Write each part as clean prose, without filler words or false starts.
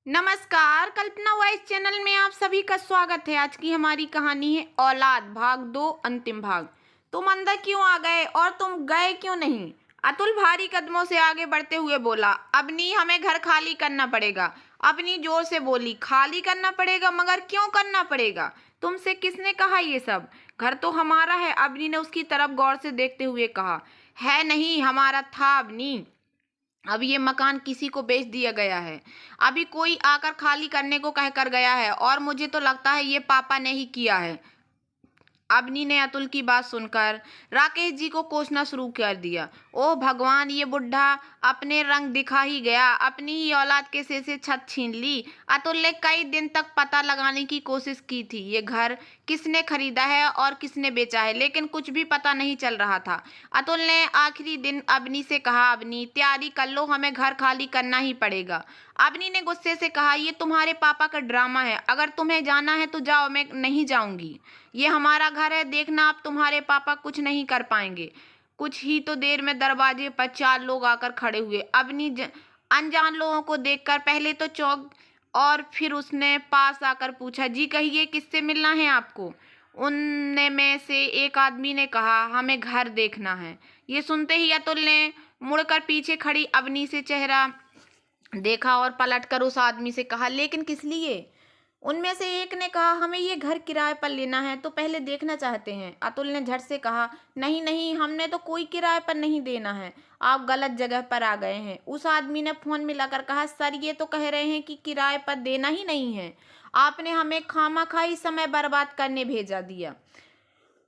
नमस्कार, कल्पना voice channel में आप सभी का स्वागत है। आज की हमारी कहानी है औलाद भाग 2 अंतिम भाग। तुम अंदर क्यों आ गए और तुम गए क्यों नहीं? अतुल भारी कदमों से आगे बढ़ते हुए बोला। अबनी, हमें घर खाली करना पड़ेगा। अबनी जोर से बोली। खाली करना पड़ेगा? मगर क्यों करना पड़ेगा? तुमसे किसने कहा ये सब? घर तो हमारा है। अबनी ने उसकी तरफ गौर से देखते हुए कहा। है नहीं, हमारा था अबनी। अब ये मकान किसी को बेच दिया गया है। अभी कोई आकर खाली करने को कहकर गया है और मुझे तो लगता है ये पापा ने ही किया है। अबनी ने अतुल की बात सुनकर राकेश जी को कोसना शुरू कर दिया। ओह भगवान, ये बुढ़ा अपने रंग दिखा ही गया। अपनी ही औलाद के सिर से छत छीन ली। अतुल ने कई दिन तक पता लगाने की कोशिश की थी ये घर किसने खरीदा है और किसने बेचा है, लेकिन कुछ भी पता नहीं चल रहा था। अतुल ने आखिरी दिन अबनी से कहा, अबनी तैयारी कर लो, हमें घर खाली करना ही पड़ेगा। अबनी ने गुस्से से कहा, ये तुम्हारे पापा का ड्रामा है। अगर तुम्हें जाना है तो जाओ, मैं नहीं जाऊंगी। ये हमारा घर है, देखना आप तुम्हारे पापा कुछ नहीं कर पाएंगे। कुछ ही तो देर में दरवाजे पर 4 लोग आकर खड़े हुए। अनजान लोगों को देखकर पहले तो चौंक और फिर उसने पास आकर पूछा, जी कहिए, किससे मिलना है आपको? उनने में से एक आदमी ने कहा, हमें घर देखना है। ये सुनते ही अतुल ने मुड़कर पीछे खड़ी अवनी से चेहरा देखा और पलटकर उस आदमी से कहा, लेकिन किस लिए? उनमें से एक ने कहा, हमें ये घर किराए पर लेना है, तो पहले देखना चाहते हैं। अतुल ने झट से कहा, नहीं नहीं, हमने तो कोई किराए पर नहीं देना है। आप गलत जगह पर आ गए हैं। उस आदमी ने फोन मिलाकर कहा, सर ये तो कह रहे हैं कि किराए पर देना ही नहीं है। आपने हमें खामखाई समय बर्बाद करने भेजा दिया।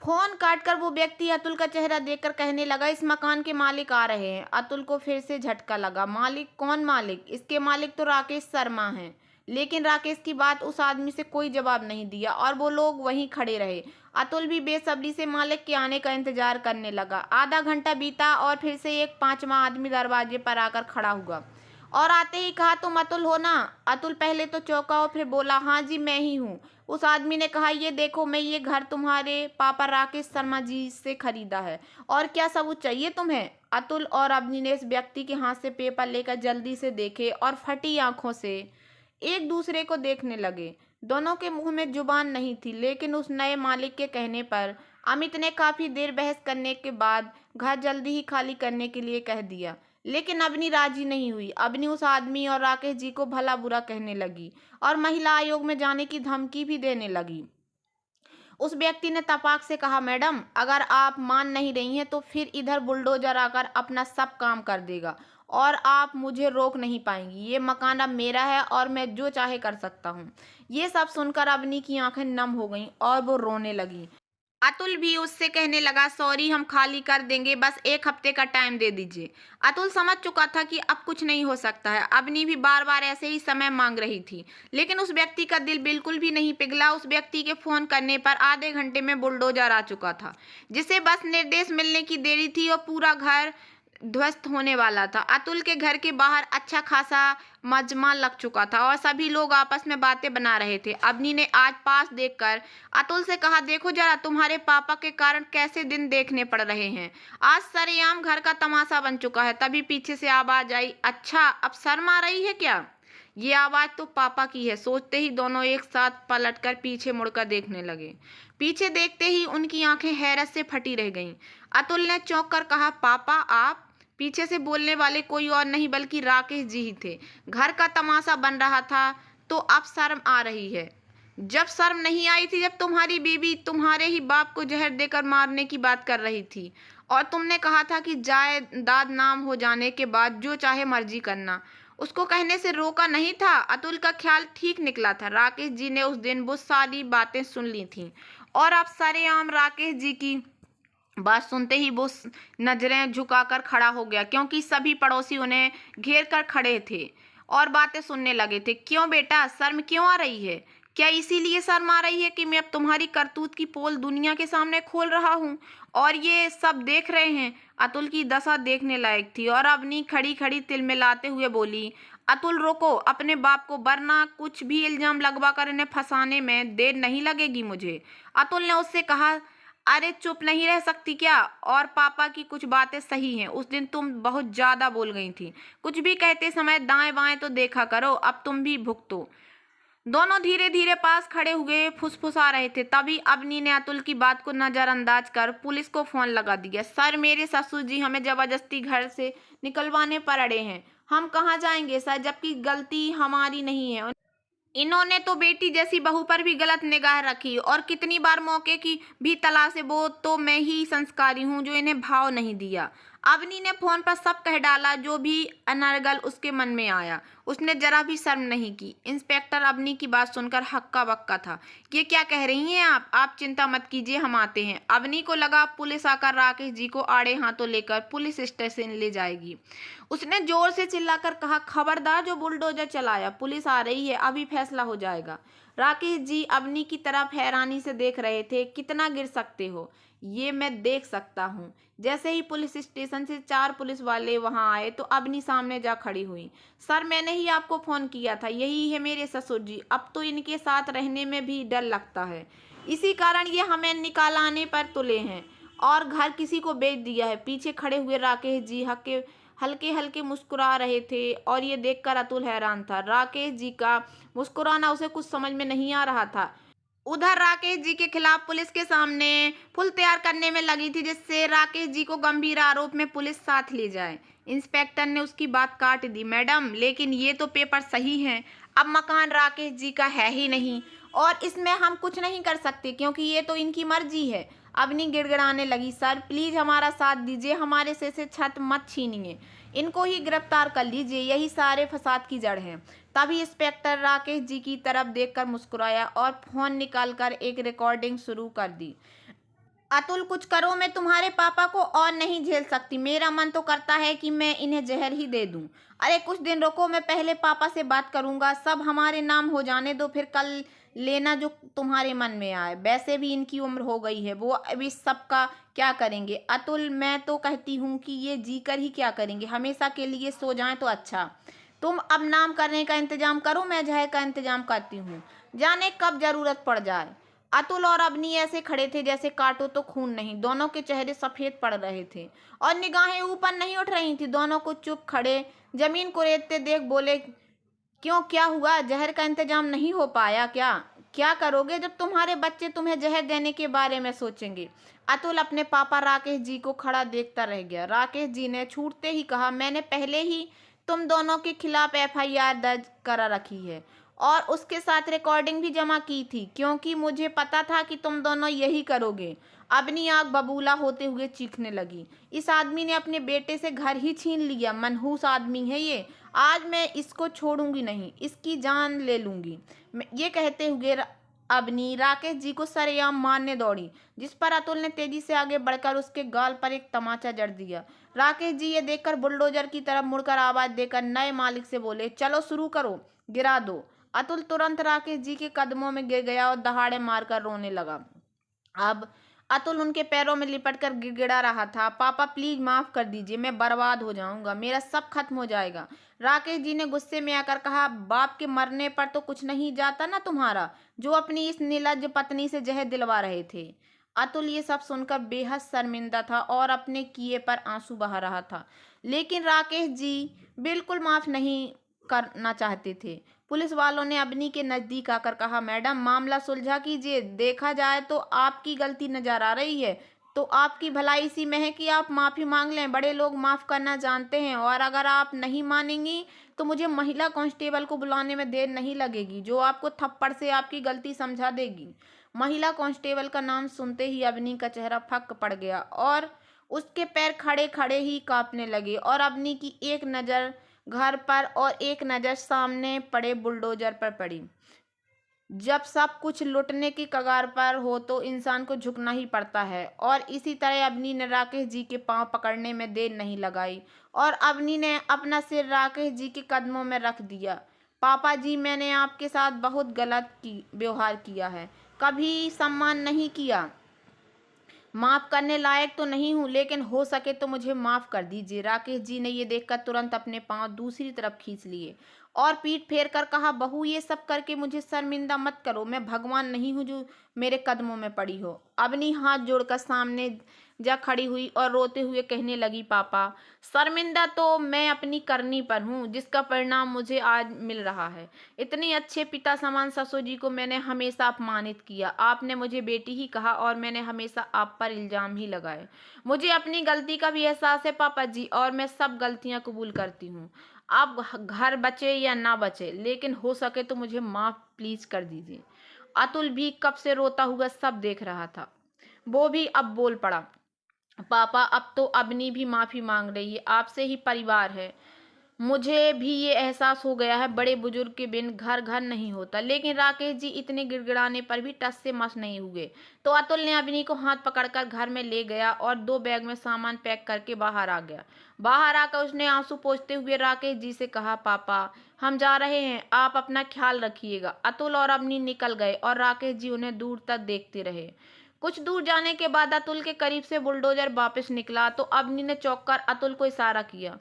फोन काटकर वो व्यक्ति अतुल का चेहरा देखकर कहने लगा, इस मकान के मालिक आ रहे हैं। अतुल को फिर से झटका लगा। मालिक? कौन मालिक? इसके मालिक तो राकेश शर्मा हैं। लेकिन राकेश की बात उस आदमी से कोई जवाब नहीं दिया और वो लोग वहीं खड़े रहे। अतुल भी बेसब्री से मालिक के आने का इंतजार करने लगा। आधा घंटा बीता और फिर से एक 5वां आदमी दरवाजे पर आकर खड़ा हुआ और आते ही कहा, तुम अतुल हो ना? अतुल पहले तो चौंका और फिर बोला, हाँ जी मैं ही हूँ। उस आदमी ने कहा, ये देखो, मैं ये घर तुम्हारे पापा राकेश शर्मा जी से खरीदा है। और क्या सबूत चाहिए तुम्हें? अतुल और अवनी ने इस व्यक्ति के हाथ से पेपर लेकर जल्दी से देखे और फटी आंखों से एक दूसरे को देखने लगे। दोनों के मुंह में जुबान नहीं थी, लेकिन उस नए मालिक के कहने पर अमित ने काफी देर बहस करने के बाद घर जल्दी ही खाली करने के लिए कह दिया। लेकिन अवनी राजी नहीं हुई। अवनी उस आदमी और राकेश जी को भला बुरा कहने लगी और महिला आयोग में जाने की धमकी भी देने लगी। उस व्यक्ति ने तपाक से कहा, मैडम अगर आप मान नहीं रही हैं तो फिर इधर बुलडोजर आकर अपना सब काम कर देगा और आप मुझे रोक नहीं पाएंगी। ये मकान अब मेरा है और मैं जो चाहे कर सकता हूँ। ये सब सुनकर अवनी की आंखें नम हो गईं और वो रोने लगी। अतुल भी उससे कहने लगा, सॉरी, हम खाली कर देंगे, बस 1 हफ्ते का टाइम दे दीजिए। अतुल समझ चुका था कि अब कुछ नहीं हो सकता है। अवनी भी बार बार ऐसे ही समय मांग रही थी, लेकिन उस व्यक्ति का दिल बिल्कुल भी नहीं पिघला। उस व्यक्ति के फोन करने पर आधे घंटे में बुलडोजर आ चुका था, जिसे बस निर्देश मिलने की देरी थी और पूरा घर ध्वस्त होने वाला था। अतुल के घर के बाहर अच्छा खासा मजमा लग चुका था और सभी लोग आपस में बातें बना रहे थे। अवनी ने आज पास देखकर अतुल से कहा, देखो जरा, तुम्हारे पापा के कारण कैसे दिन देखने पड़ रहे हैं। आज सरेआम घर का तमाशा बन चुका है। तभी पीछे से आवाज आई, अच्छा अब शर्म आ रही है क्या? ये आवाज तो पापा की है। सोचते ही दोनों एक साथ पलटकर पीछे मुड़कर देखने लगे। पीछे देखते ही उनकी आंखें हैरत से फटी रह गईं। अतुल ने चौंक कर कहा, पापा आप? पीछे से बोलने वाले कोई और नहीं बल्कि राकेश जी ही थे। घर का तमाशा बन रहा था तो अब शर्म आ रही है? जब शर्म नहीं आई थी जब तुम्हारी बीवी तुम्हारे ही बाप को जहर देकर मारने की बात कर रही थी और तुमने कहा था कि जायदाद नाम हो जाने के बाद जो चाहे मर्जी करना। उसको कहने से रोका नहीं था। अतुल का ख्याल ठीक निकला था। राकेश जी ने उस दिन वो सारी बातें सुन ली थीं और अब सरेआम राकेश जी की बात सुनते ही वो नजरें झुकाकर खड़ा हो गया, क्योंकि सभी पड़ोसी उन्हें घेर कर खड़े थे और बातें सुनने लगे थे। क्यों बेटा, शर्म क्यों आ रही है? क्या इसीलिए शर्म आ रही है कि मैं अब तुम्हारी करतूत की पोल दुनिया के सामने खोल रहा हूँ और ये सब देख रहे हैं? अतुल की दशा देखने लायक थी और अवनी खड़ी खड़ी तिलमिलाते हुए बोली, अतुल रोको अपने बाप को, वरना कुछ भी इल्जाम लगवा कर इन्हें फंसाने में देर नहीं लगेगी मुझे। अतुल ने उससे कहा, अरे चुप नहीं रह सकती क्या? और पापा की कुछ बातें सही हैं, उस दिन तुम बहुत ज्यादा बोल गई थी। कुछ भी कहते समय दाएं बाएं तो देखा करो, अब तुम भी भुगतो। दोनों धीरे धीरे पास खड़े हुए फुसफुसा रहे थे, तभी अवनी ने अतुल की बात को नजरअंदाज कर पुलिस को फोन लगा दिया। सर, मेरे ससुर जी हमें जबरदस्ती घर से निकलवाने पर अड़े हैं। हम कहाँ जाएंगे सर, जबकि गलती हमारी नहीं है। इन्होंने तो बेटी जैसी बहू पर भी गलत निगाह रखी, और कितनी बार मौके की भी तलाशे, वो तो मैं ही संस्कारी हूँ जो इन्हें भाव नहीं दिया। अवनी ने फोन पर सब कह डाला जो भी अनर्गल उसके मन में आया। उसने जरा भी शर्म नहीं की। इंस्पेक्टर अवनी की बात सुनकर हक्का बक्का था। ये क्या कह रही हैं आप चिंता मत कीजिए, हम आते हैं। अवनी को लगा पुलिस आकर राकेश जी को आड़े हाथों लेकर पुलिस स्टेशन ले जाएगी। उसने जोर से चिल्लाकर कहा, खबरदार जो बुलडोजर चलाया, पुलिस आ रही है, अभी फैसला हो जाएगा। राकेश जी अवनी की तरफ हैरानी से देख रहे थे। कितना गिर सकते हो? ये मैं देख सकता हूँ। जैसे ही पुलिस स्टेशन से 4 पुलिस वाले वहां आए तो अवनी सामने जा खड़ी हुई। सर, मैंने ही आपको फोन किया था, यही है मेरे ससुर जी। अब तो इनके साथ रहने में भी डर लगता है, इसी कारण ये हमें निकालाने पर तुले हैं और घर किसी को बेच दिया है। पीछे खड़े हुए राकेश जी हल्के हल्के मुस्कुरा रहे थे, और ये देखकर अतुल हैरान था। राकेश जी का मुस्कुराना उसे कुछ समझ में नहीं आ रहा था। उधर राकेश जी के खिलाफ पुलिस के सामने पुल तैयार करने में लगी थी, जिससे राकेश जी को गंभीर आरोप में पुलिस साथ ले जाए। इंस्पेक्टर ने उसकी बात काट दी। मैडम, लेकिन ये तो पेपर सही हैं। अब मकान राकेश जी का है ही नहीं, और इसमें हम कुछ नहीं कर सकते क्योंकि ये तो इनकी मर्जी है। अवनी गिड़गिड़ाने लगी। सर प्लीज हमारा साथ दीजिए, हमारे से छत मत छीनिए, इनको ही गिरफ्तार कर लीजिए, यही सारे फसाद की जड़ है। तभी इंस्पेक्टर राकेश जी की तरफ देखकर मुस्कुराया और फोन निकालकर एक रिकॉर्डिंग शुरू कर दी। अतुल, कुछ करो, मैं तुम्हारे पापा को और नहीं झेल सकती। मेरा मन तो करता है कि मैं इन्हें जहर ही दे दूं। अरे कुछ दिन रुको, मैं पहले पापा से बात करूंगा। सब हमारे नाम हो जाने दो, फिर कल लेना जो तुम्हारे मन में आए। वैसे भी इनकी उम्र हो गई है, वो अभी सबका क्या करेंगे। अतुल, मैं तो कहती हूँ कि ये जीकर ही क्या करेंगे, हमेशा के लिए सो जाएं तो अच्छा। तुम अब नाम करने का इंतजाम करो, मैं जहर का इंतजाम करती हूँ, जाने कब जरूरत पड़ जाए। अतुल और अवनी ऐसे खड़े थे जैसे काटो तो खून नहीं। दोनों के चेहरे सफेद पड़ रहे थे और निगाहें ऊपर नहीं उठ रही थी। दोनों को चुप खड़े जमीन को रेतते देख बोले, क्यों, क्या हुआ? जहर का इंतजाम नहीं हो पाया क्या? क्या करोगे जब तुम्हारे बच्चे तुम्हें जहर देने के बारे में सोचेंगे? अतुल अपने पापा राकेश जी को खड़ा देखता रह गया। राकेश जी ने छूटते ही कहा, मैंने पहले ही तुम दोनों के खिलाफ एफआईआर दर्ज करा रखी है और उसके साथ रिकॉर्डिंग भी जमा की थी, क्योंकि मुझे पता था कि तुम दोनों यही करोगे। अपनी आग बबूला होते हुए चीखने लगी। इस आदमी ने अपने बेटे से घर ही छीन लिया, मनहूस आदमी है ये। आज मैं इसको छोड़ूंगी नहीं, इसकी जान ले लूंगी। ये कहते हुए अवनी राकेश जी को सरेआम मारने दौड़ी, जिस पर अतुल ने तेजी से आगे बढ़कर उसके गाल पर एक तमाचा जड़ दिया। राकेश जी ये देखकर बुलडोजर की तरफ मुड़कर आवाज देकर नए मालिक से बोले, चलो शुरू करो, गिरा दो। अतुल तुरंत राकेश जी के कदमों में गिर गया और दहाड़े मारकर रोने लगा। अब अतुल उनके पैरों में लिपटकर गिड़गिड़ा रहा था, पापा प्लीज माफ कर दीजिए, मैं बर्बाद हो जाऊंगा, मेरा सब खत्म हो जाएगा। राकेश जी ने गुस्से में आकर कहा, बाप के मरने पर तो कुछ नहीं जाता ना तुम्हारा, जो अपनी इस निर्लज्ज पत्नी से जहर दिलवा रहे थे। अतुल ये सब सुनकर बेहद शर्मिंदा था और अपने किए पर आंसू बहा रहा था, लेकिन राकेश जी बिल्कुल माफ नहीं करना चाहते थे। पुलिस वालों ने अवनी के नजदीक आकर कहा, मैडम मामला सुलझा कीजिए, देखा जाए तो आपकी गलती नजर आ रही है, तो आपकी भलाई इसी में है कि आप माफी मांग लें। बड़े लोग माफ करना जानते हैं, और अगर आप नहीं मानेंगी तो मुझे महिला कांस्टेबल को बुलाने में देर नहीं लगेगी, जो आपको थप्पड़ से आपकी गलती समझा देगी। महिला कांस्टेबल का नाम सुनते ही अवनी का चेहरा फक पड़ गया और उसके पैर खड़े खड़े ही कांपने लगे, और अवनी की एक नज़र घर पर और एक नज़र सामने पड़े बुलडोजर पर पड़ी। जब सब कुछ लुटने की कगार पर हो तो इंसान को झुकना ही पड़ता है, और इसी तरह अवनी ने राकेश जी के पांव पकड़ने में देर नहीं लगाई और अवनी ने अपना सिर राकेश जी के कदमों में रख दिया। पापा जी, मैंने आपके साथ बहुत गलत व्यवहार किया है, कभी सम्मान नहीं किया, माफ करने लायक तो नहीं हूँ, लेकिन हो सके तो मुझे माफ कर दीजिए। राकेश जी ने ये देखकर तुरंत अपने पांव दूसरी तरफ खींच लिए और पीठ फेर कर कहा, बहू ये सब करके मुझे शर्मिंदा मत करो, मैं भगवान नहीं हूँ जो मेरे कदमों में पड़ी हो। अवनी हाथ जोड़कर सामने जा खड़ी हुई और रोते हुए कहने लगी, पापा शर्मिंदा तो मैं अपनी करनी पर हूँ जिसका परिणाम मुझे आज मिल रहा है। इतने अच्छे पिता समान ससुर जी को मैंने हमेशा अपमानित किया। आपने मुझे बेटी ही कहा और मैंने हमेशा आप पर इल्जाम ही लगाए। मुझे अपनी गलती का भी एहसास है पापा जी, और मैं सब गलतियां कबूल करती हूँ। अब घर बचे या ना बचे, लेकिन हो सके तो मुझे माफ प्लीज कर दीजिए। अतुल भी कब से रोता हुआ सब देख रहा था। वो भी अब बोल पड़ा, पापा अब तो अवनी भी माफी मांग रही है, आपसे ही परिवार है। मुझे भी ये एहसास हो गया है, बड़े बुजुर्ग के बिन घर घर नहीं होता। लेकिन राकेश जी इतने गिड़गिड़ाने पर भी टस से मस नहीं हुए। तो अतुल ने अवनी को हाथ पकड़कर घर में ले गया और 2 बैग में सामान पैक करके बाहर आ गया। बाहर आकर उसने आंसू पोंछते हुए राकेश जी से कहा, पापा हम जा रहे हैं, आप अपना ख्याल रखिएगा। अतुल और अवनी निकल गए और राकेश जी उन्हें दूर तक देखते रहे। कुछ दूर जाने के बाद अतुल के करीब से बुलडोजर वापस निकला तो अवनी ने चौंक कर अतुल को इशारा किया।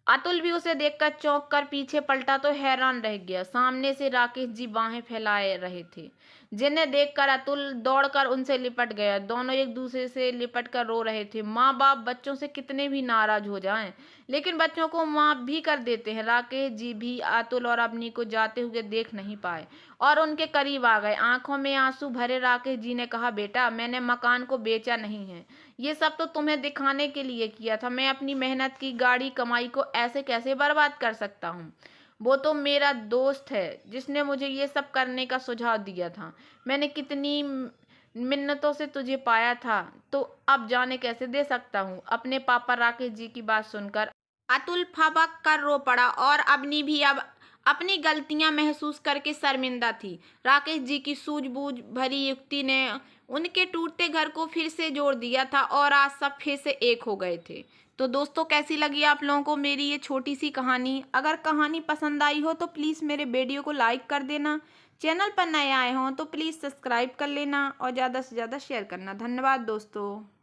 अतुल भी उसे देखकर चौंक कर पीछे पलटा तो हैरान रह गया। सामने से राकेश जी बाहें फैलाए रहे थे, जिन्हें देखकर अतुल दौड़कर उनसे लिपट गया। दोनों एक दूसरे से लिपट कर रो रहे थे। माँ बाप बच्चों से कितने भी नाराज हो जाएं, लेकिन बच्चों को माफ भी कर देते हैं। राकेश जी भी अतुल और अवनी को जाते हुए देख नहीं पाए और उनके करीब आ गए। आंखों में आंसू भरे राकेश जी ने कहा, बेटा मैंने मकान को बेचा नहीं है, ये सब तो तुम्हें दिखाने के लिए किया था। मैं अपनी मेहनत की गाड़ी कमाई को ऐसे कैसे बर्बाद कर सकता हूँ। वो तो मेरा दोस्त है जिसने मुझे ये सब करने का सुझाव दिया था। मैंने कितनी मिन्नतों से तुझे पाया था, तो अब जाने कैसे दे सकता हूँ। अपने पापा राकेश जी की बात सुनकर अतुल फबक कर रो पड़ा और अवनी भी अब अपनी गलतियां महसूस करके शर्मिंदा थी। राकेश जी की सूझबूझ भरी युक्ति ने उनके टूटते घर को फिर से जोड़ दिया था और आज सब फिर से एक हो गए थे। तो दोस्तों कैसी लगी आप लोगों को मेरी ये छोटी सी कहानी? अगर कहानी पसंद आई हो तो प्लीज़ मेरे वीडियो को लाइक कर देना। चैनल पर नए आए हों तो प्लीज़ सब्सक्राइब कर लेना और ज़्यादा से ज़्यादा शेयर करना। धन्यवाद दोस्तों।